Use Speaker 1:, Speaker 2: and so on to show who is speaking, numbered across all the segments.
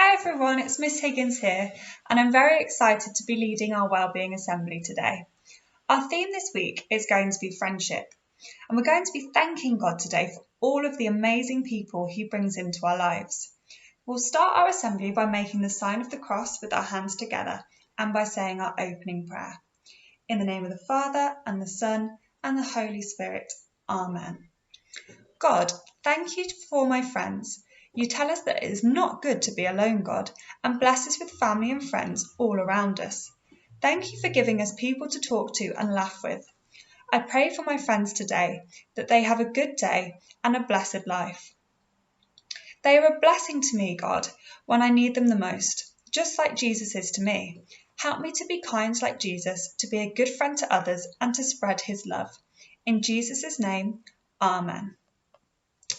Speaker 1: Hi everyone, it's Miss Higgins here, and I'm very excited to be leading our Wellbeing Assembly today. Our theme this week is going to be friendship, and we're going to be thanking God today for all of the amazing people He brings into our lives. We'll start our assembly by making the sign of the cross with our hands together and by saying our opening prayer. In the name of the Father, and the Son, and the Holy Spirit. Amen. God, thank you for my friends. You tell us that it is not good to be alone, God, and bless us with family and friends all around us. Thank you for giving us people to talk to and laugh with. I pray for my friends today that they have a good day and a blessed life. They are a blessing to me, God, when I need them the most, just like Jesus is to me. Help me to be kind like Jesus, to be a good friend to others, and to spread his love. In Jesus' name, Amen.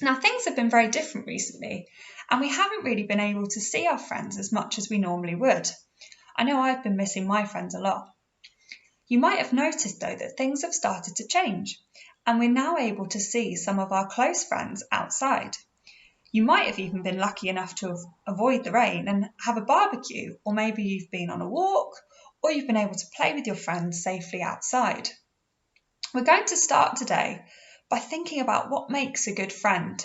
Speaker 1: Now, things have been very different recently, and we haven't really been able to see our friends as much as we normally would. I know I've been missing my friends a lot. You might have noticed, though, that things have started to change, and we're now able to see some of our close friends outside. You might have even been lucky enough to avoid the rain and have a barbecue, or maybe you've been on a walk, or you've been able to play with your friends safely outside. We're going to start today by thinking about what makes a good friend.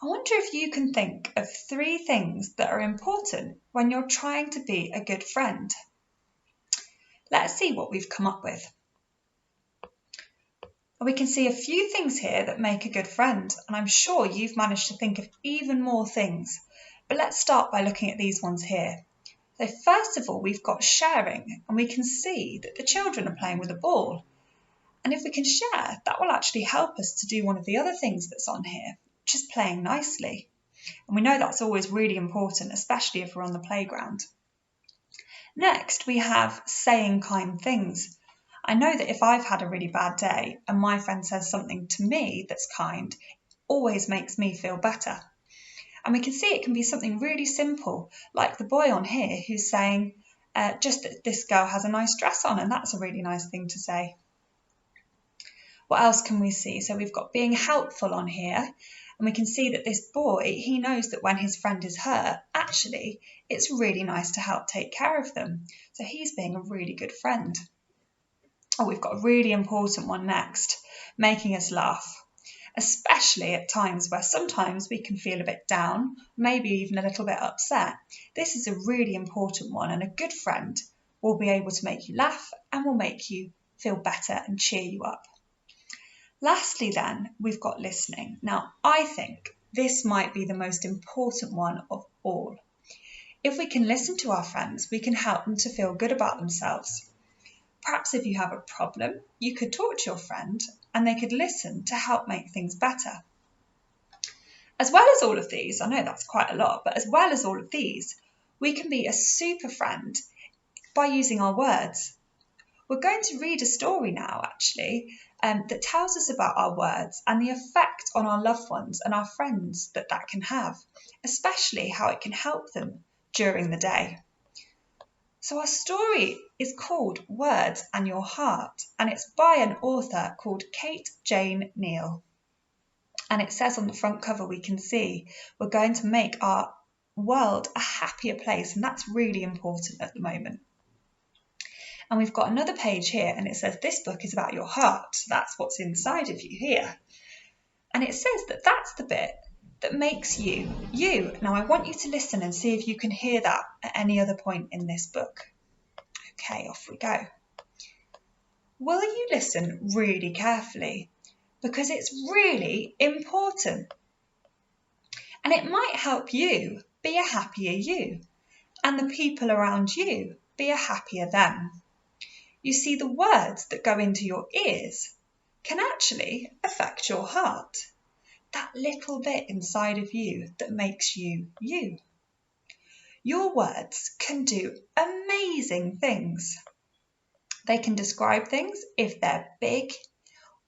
Speaker 1: I wonder if you can think of 3 things that are important when you're trying to be a good friend. Let's see what we've come up with. We can see a few things here that make a good friend, and I'm sure you've managed to think of even more things. But let's start by looking at these ones here. So first of all, we've got sharing, and we can see that the children are playing with a ball. And if we can share, that will actually help us to do one of the other things that's on here, which is playing nicely. And we know that's always really important, especially if we're on the playground. Next, we have saying kind things. I know that if I've had a really bad day and my friend says something to me that's kind, it always makes me feel better. And we can see it can be something really simple, like the boy on here who's saying just that this girl has a nice dress on, and that's a really nice thing to say. What else can we see? So we've got being helpful on here, and we can see that this boy, he knows that when his friend is hurt, actually, it's really nice to help take care of them. So he's being a really good friend. Oh, we've got a really important one next, making us laugh, especially at times where sometimes we can feel a bit down, maybe even a little bit upset. This is a really important one, and a good friend will be able to make you laugh and will make you feel better and cheer you up. Lastly then, we've got listening. Now, I think this might be the most important one of all. If we can listen to our friends, we can help them to feel good about themselves. Perhaps if you have a problem, you could talk to your friend and they could listen to help make things better. As well as all of these, I know that's quite a lot, but as well as all of these, we can be a super friend by using our words. We're going to read a story now, actually, that tells us about our words and the effect on our loved ones and our friends that can have, especially how it can help them during the day. So our story is called Words and Your Heart, and it's by an author called Kate Jane Neal. And it says on the front cover, we can see we're going to make our world a happier place, and that's really important at the moment. And we've got another page here, and it says this book is about your heart. So that's what's inside of you here. And it says that that's the bit that makes you, you. Now I want you to listen and see if you can hear that at any other point in this book. Okay, off we go. Will you listen really carefully? Because it's really important. And it might help you be a happier you, and the people around you be a happier them. You see, the words that go into your ears can actually affect your heart, that little bit inside of you that makes you, you. Your words can do amazing things. They can describe things if they're big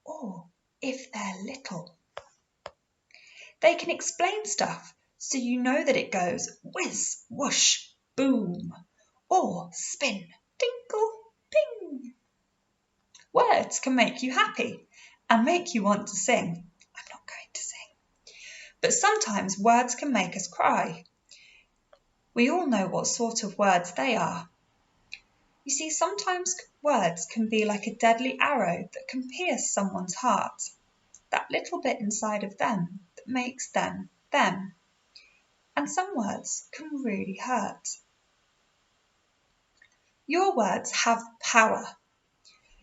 Speaker 1: or if they're little. They can explain stuff so you know that it goes whiz, whoosh, boom, or spin, tinkle, ping. Words can make you happy and make you want to sing. I'm not going to sing. But sometimes words can make us cry. We all know what sort of words they are. You see, sometimes words can be like a deadly arrow that can pierce someone's heart, that little bit inside of them that makes them, them. And some words can really hurt. Your words have power.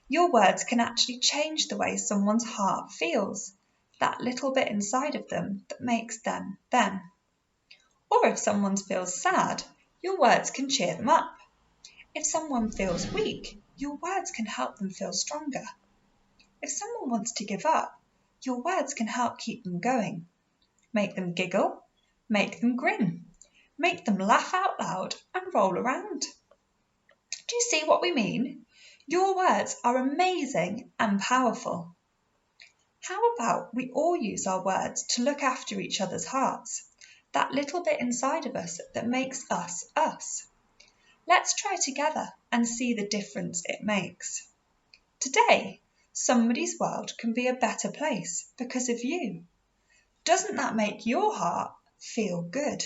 Speaker 1: Your words can actually change the way someone's heart feels, that little bit inside of them that makes them, them. Or if someone feels sad, your words can cheer them up. If someone feels weak, your words can help them feel stronger. If someone wants to give up, your words can help keep them going. Make them giggle, make them grin, make them laugh out loud and roll around. Do you see what we mean? Your words are amazing and powerful. How about we all use our words to look after each other's hearts, that little bit inside of us that makes us us? Let's try together and see the difference it makes. Today, somebody's world can be a better place because of you. Doesn't that make your heart feel good?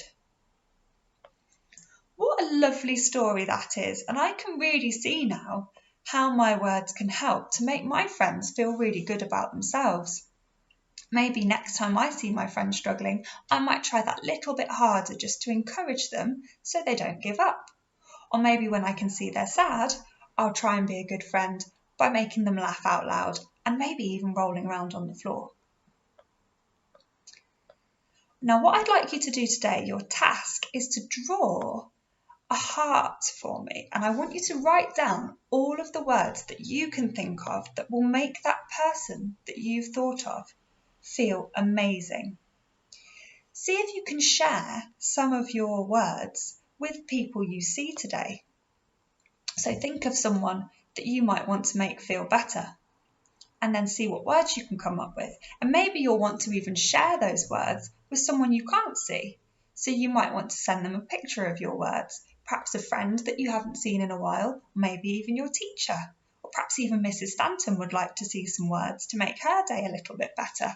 Speaker 1: What a lovely story that is, and I can really see now how my words can help to make my friends feel really good about themselves. Maybe next time I see my friend struggling, I might try that little bit harder just to encourage them so they don't give up. Or maybe when I can see they're sad, I'll try and be a good friend by making them laugh out loud and maybe even rolling around on the floor. Now, what I'd like you to do today, your task, is to draw a heart for me, and I want you to write down all of the words that you can think of that will make that person that you've thought of feel amazing. See if you can share some of your words with people you see today. So think of someone that you might want to make feel better, and then see what words you can come up with. And maybe you'll want to even share those words with someone you can't see. So you might want to send them a picture of your words, perhaps a friend that you haven't seen in a while, or maybe even your teacher, or perhaps even Mrs. Stanton would like to see some words to make her day a little bit better.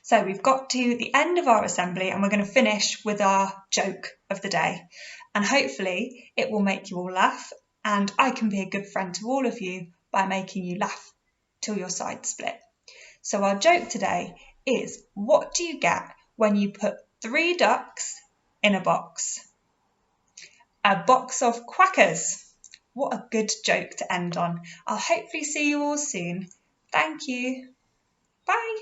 Speaker 1: So we've got to the end of our assembly and we're going to finish with our joke of the day. And hopefully it will make you all laugh, and I can be a good friend to all of you by making you laugh till your sides split. So our joke today is, what do you get when you put 3 ducks in a box? A box of quackers. What a good joke to end on. I'll hopefully see you all soon. Thank you. Bye.